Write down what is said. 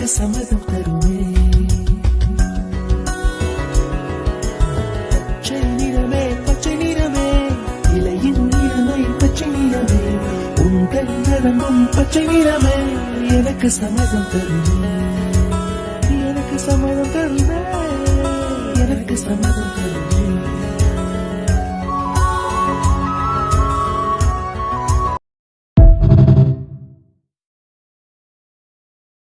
எனக்கு சம்மதம் தருவே. பச்சை நிறமே பச்சை நிறமே, இலையின் நிறமை பச்சை நிறமே, உங்கள் நிறமும் பச்சை நிறமே, எனக்கு சம்மதம் தருவே. எனக்கு சம்மதம் தருவே, எனக்கு சம்மதம் தருவே.